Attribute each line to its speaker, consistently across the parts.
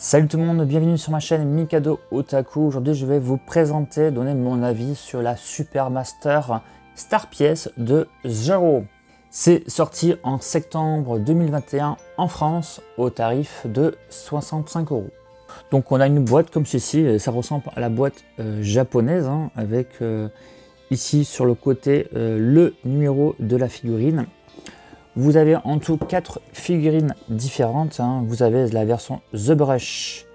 Speaker 1: Salut tout le monde, bienvenue sur ma chaîne Mikado Otaku. Aujourd'hui je vais vous présenter, donner mon avis sur la Supermaster Star Pièce de Zero. C'est sorti en septembre 2021 en France au tarif de 65 €. Donc on a une boîte comme ceci, ça ressemble à la boîte japonaise avec ici sur le côté le numéro de la figurine. Vous avez en tout 4 figurines différentes. Vous avez la version The Brush,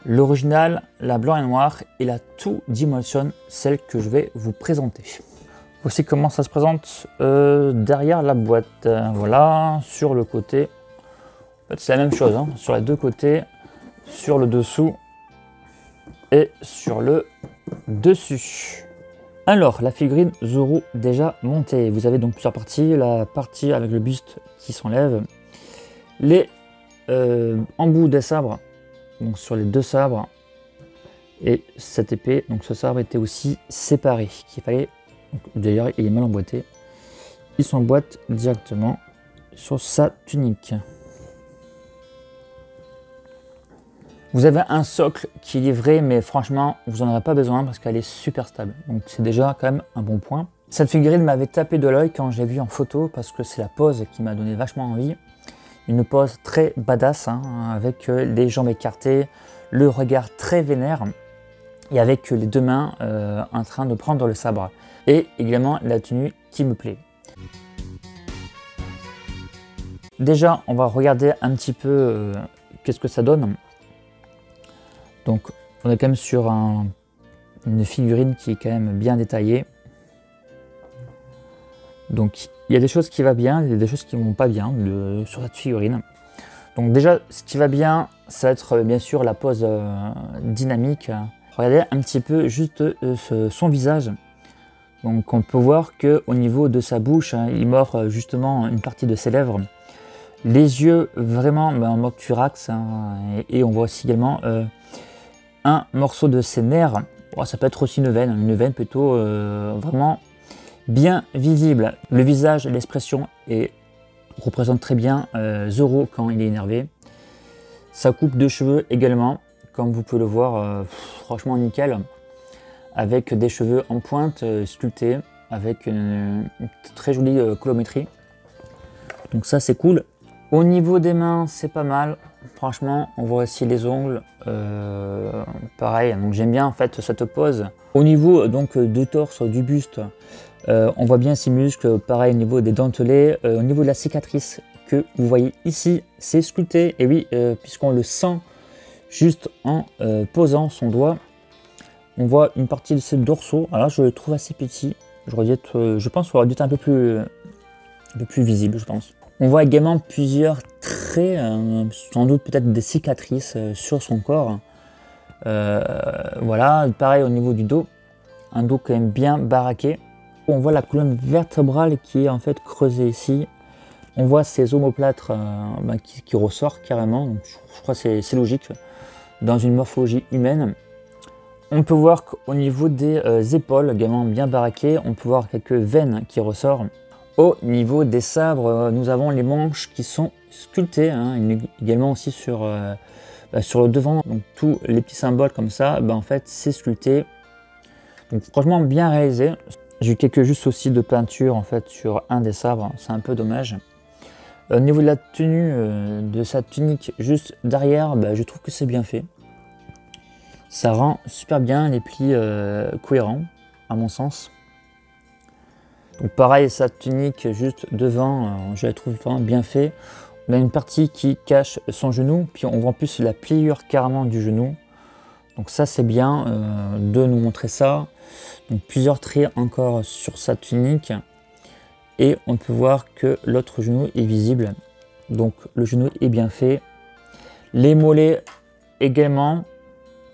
Speaker 1: l'original, la blanc et noir et la Two Dimension, celle que je vais vous présenter. Voici comment ça se présente derrière la boîte. Voilà, sur le côté. En fait, c'est la même chose, sur les deux côtés, sur le dessous et sur le dessus. Alors, la figurine Zoro déjà montée. Vous avez donc plusieurs parties. La partie avec le buste qui s'enlève. Les embouts des sabres, donc sur les deux sabres. Et cette épée, donc ce sabre était aussi séparé. Qu'il fallait, d'ailleurs, il est mal emboîté. Il s'emboîte directement sur sa tunique. Vous avez un socle qui est livré, mais franchement, vous n'en aurez pas besoin parce qu'elle est super stable. Donc c'est déjà quand même un bon point. Cette figurine m'avait tapé de l'œil quand j'ai vu en photo parce que c'est la pose qui m'a donné vachement envie. Une pose très badass, avec les jambes écartées, le regard très vénère et avec les deux mains en train de prendre le sabre. Et également la tenue qui me plaît. Déjà, on va regarder un petit peu qu'est-ce que ça donne. Donc on est quand même sur une figurine qui est quand même bien détaillée. Donc il y a des choses qui vont bien, il y a des choses qui ne vont pas bien sur cette figurine. Donc déjà ce qui va bien, ça va être bien sûr la pose dynamique. Regardez un petit peu juste son visage. Donc on peut voir qu'au niveau de sa bouche, il mord justement une partie de ses lèvres. Les yeux vraiment en mode Turax, et on voit aussi également un morceau de ses nerfs. Bon, ça peut être aussi une veine plutôt vraiment bien visible. Le visage, l'expression représente très bien Zoro quand il est énervé. Sa coupe de cheveux également, comme vous pouvez le voir, franchement nickel, avec des cheveux en pointe sculptés, avec une très jolie colorimétrie. Donc ça c'est cool. Au niveau des mains, c'est pas mal. Franchement, on voit aussi les ongles. Pareil, donc j'aime bien en fait cette pose. Au niveau donc du torse, du buste, on voit bien ces muscles. Pareil au niveau des dentelés, au niveau de la cicatrice que vous voyez ici, c'est sculpté. Et oui, puisqu'on le sent juste en posant son doigt, on voit une partie de ce dorsaux. Alors je le trouve assez petit. Je pense qu'il aurait dû être un peu plus visible, je pense. On voit également plusieurs traits, sans doute peut-être des cicatrices sur son corps. Voilà, pareil au niveau du dos, un dos quand même bien baraqué. On voit la colonne vertébrale qui est en fait creusée ici. On voit ses omoplates qui ressortent carrément, donc je crois que c'est logique dans une morphologie humaine. On peut voir qu'au niveau des épaules, également bien baraquées, on peut voir quelques veines qui ressortent. Au niveau des sabres, nous avons les manches qui sont sculptées, également aussi sur le devant. Donc tous les petits symboles comme ça, en fait c'est sculpté. Donc franchement bien réalisé. J'ai eu quelques juste aussi de peinture en fait sur un des sabres, c'est un peu dommage. Au niveau de la tenue, de sa tunique juste derrière, je trouve que c'est bien fait. Ça rend super bien les plis cohérents à mon sens. Donc pareil, sa tunique juste devant, je la trouve vraiment bien fait. On a une partie qui cache son genou, puis on voit en plus la pliure carrément du genou. Donc ça c'est bien de nous montrer ça. Donc plusieurs traits encore sur sa tunique. Et on peut voir que l'autre genou est visible. Donc le genou est bien fait. Les mollets également.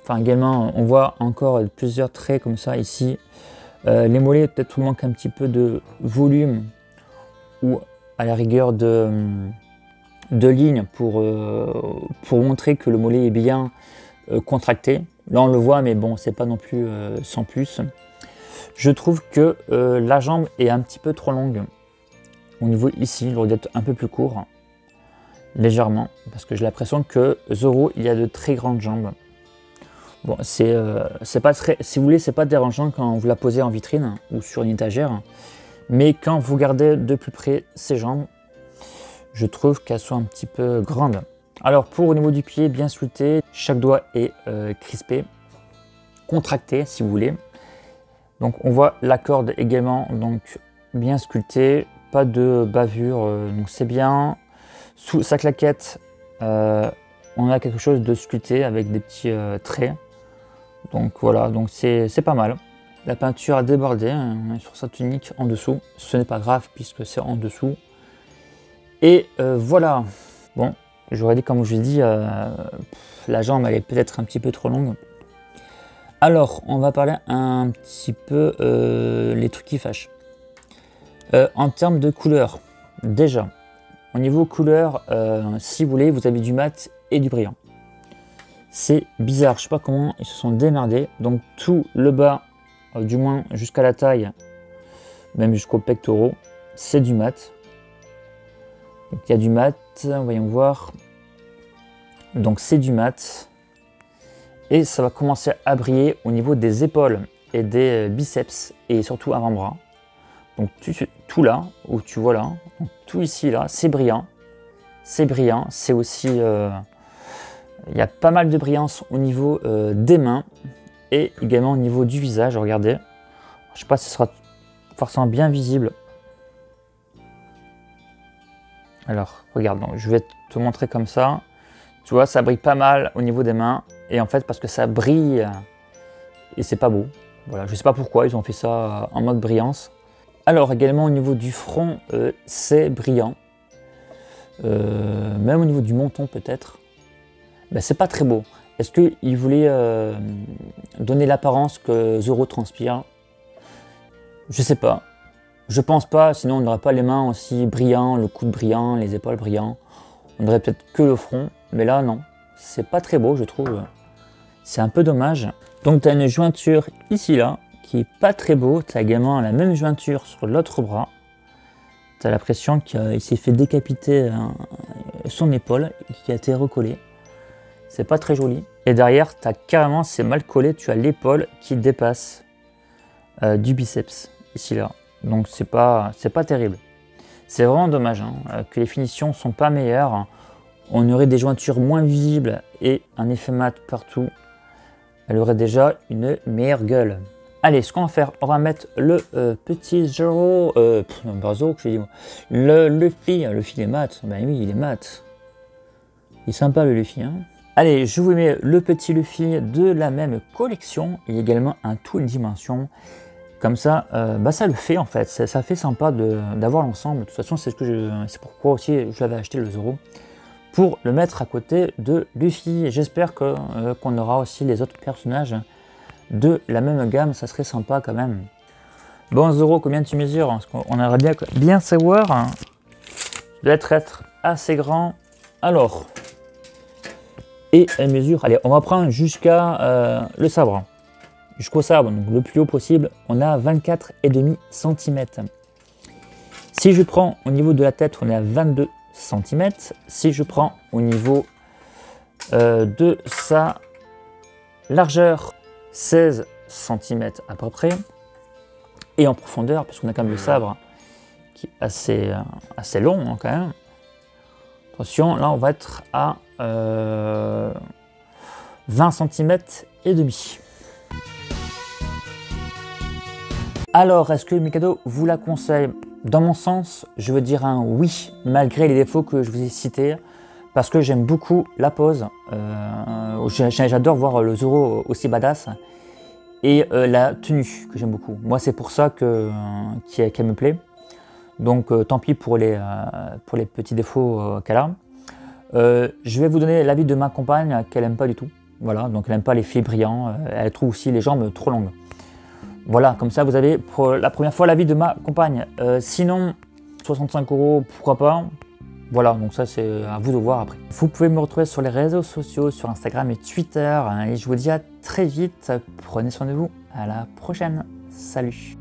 Speaker 1: Enfin également, on voit encore plusieurs traits comme ça ici. Les mollets, peut-être manque un petit peu de volume ou à la rigueur de ligne pour montrer que le mollet est bien contracté. Là on le voit, mais bon, c'est pas non plus sans plus. Je trouve que la jambe est un petit peu trop longue. Au niveau ici, il aurait dû être un peu plus court. légèrement, parce que j'ai l'impression que Zoro, il a de très grandes jambes. Bon, c'est pas très, si vous voulez, c'est pas dérangeant quand vous la posez en vitrine ou sur une étagère, mais quand vous regardez de plus près ses jambes, je trouve qu'elles sont un petit peu grandes. Alors pour au niveau du pied, bien sculpté, chaque doigt est crispé, contracté si vous voulez. Donc on voit la corde également donc bien sculptée, pas de bavure, donc c'est bien. Sous sa claquette, on a quelque chose de sculpté avec des petits traits. Donc voilà, donc c'est pas mal. La peinture a débordé, hein, on est sur sa tunique en dessous. Ce n'est pas grave puisque c'est en dessous. Et voilà. Bon, j'aurais dit, comme je l'ai dit, la jambe elle est peut-être un petit peu trop longue. Alors, on va parler un petit peu les trucs qui fâchent. En termes de couleur, déjà, au niveau couleur, si vous voulez, vous avez du mat et du brillant. C'est bizarre, je sais pas comment ils se sont démerdés. Donc tout le bas, du moins jusqu'à la taille, même jusqu'aux pectoraux, c'est du mat. Donc il y a du mat, voyons voir. Donc c'est du mat. Et ça va commencer à briller au niveau des épaules et des biceps et surtout avant-bras. Donc tout là, où tu vois là, donc tout ici là, c'est brillant. C'est brillant, c'est aussi... il y a pas mal de brillance au niveau des mains et également au niveau du visage, regardez. Je sais pas si ce sera forcément bien visible. Alors, regarde, donc, je vais te montrer comme ça. Tu vois, ça brille pas mal au niveau des mains. Et en fait, parce que ça brille et c'est pas beau. Voilà, je sais pas pourquoi ils ont fait ça en mode brillance. Alors, également au niveau du front, c'est brillant. Même au niveau du menton peut-être. Ben, c'est pas très beau. Est-ce qu'il voulait donner l'apparence que Zoro transpire? Je sais pas. Je pense pas, sinon on n'aurait pas les mains aussi brillants, le coude brillant, les épaules brillants. On aurait peut-être que le front, mais là non. C'est pas très beau je trouve. C'est un peu dommage. Donc tu as une jointure ici là, qui est pas très beau. Tu as également la même jointure sur l'autre bras. Tu as l'impression qu'il s'est fait décapiter son épaule, qui a été recollée. C'est pas très joli. Et derrière, tu as carrément, c'est mal collé, tu as l'épaule qui dépasse du biceps, ici là. Donc c'est pas terrible. C'est vraiment dommage hein, que les finitions sont pas meilleures. On aurait des jointures moins visibles et un effet mat partout. Elle aurait déjà une meilleure gueule. Allez, ce qu'on va faire, on va mettre le petit Zoro, le Luffy. Luffy il est mat, ben oui il est mat. Il est sympa le Luffy hein. Allez, je vous mets le petit Luffy de la même collection et également un tool dimension. Comme ça, ça le fait en fait. Ça fait sympa d'avoir l'ensemble. De toute façon, c'est pourquoi aussi je l'avais acheté le Zoro. Pour le mettre à côté de Luffy. J'espère qu'on aura aussi les autres personnages de la même gamme. Ça serait sympa quand même. Bon Zoro, combien tu mesures? Parce qu'on aimerait bien savoir. Tu dois être assez grand. Alors... Et elle mesure, allez, on va prendre jusqu'à le sabre. Jusqu'au sabre, donc le plus haut possible, on a 24,5 cm. Si je prends au niveau de la tête, on est à 22 cm. Si je prends au niveau de sa largeur, 16 cm à peu près. Et en profondeur, puisqu'on a quand même le sabre qui est assez long hein, quand même. Attention, là on va être à 20 cm et demi. Alors, est-ce que Mikado vous la conseille? Dans mon sens, je veux dire un oui, malgré les défauts que je vous ai cités, parce que j'aime beaucoup la pose. J'adore voir le Zoro aussi badass. Et la tenue, que j'aime beaucoup. Moi, c'est pour ça qu'elle me plaît. Donc, tant pis pour les petits défauts qu'elle a. Je vais vous donner l'avis de ma compagne qu'elle n'aime pas du tout. Voilà, donc elle n'aime pas les fils brillants. Elle trouve aussi les jambes trop longues. Voilà, comme ça vous avez pour la première fois l'avis de ma compagne. Sinon, 65 €, pourquoi pas. Voilà, donc ça c'est à vous de voir après. Vous pouvez me retrouver sur les réseaux sociaux, sur Instagram et Twitter. Et je vous dis à très vite. Prenez soin de vous. À la prochaine. Salut.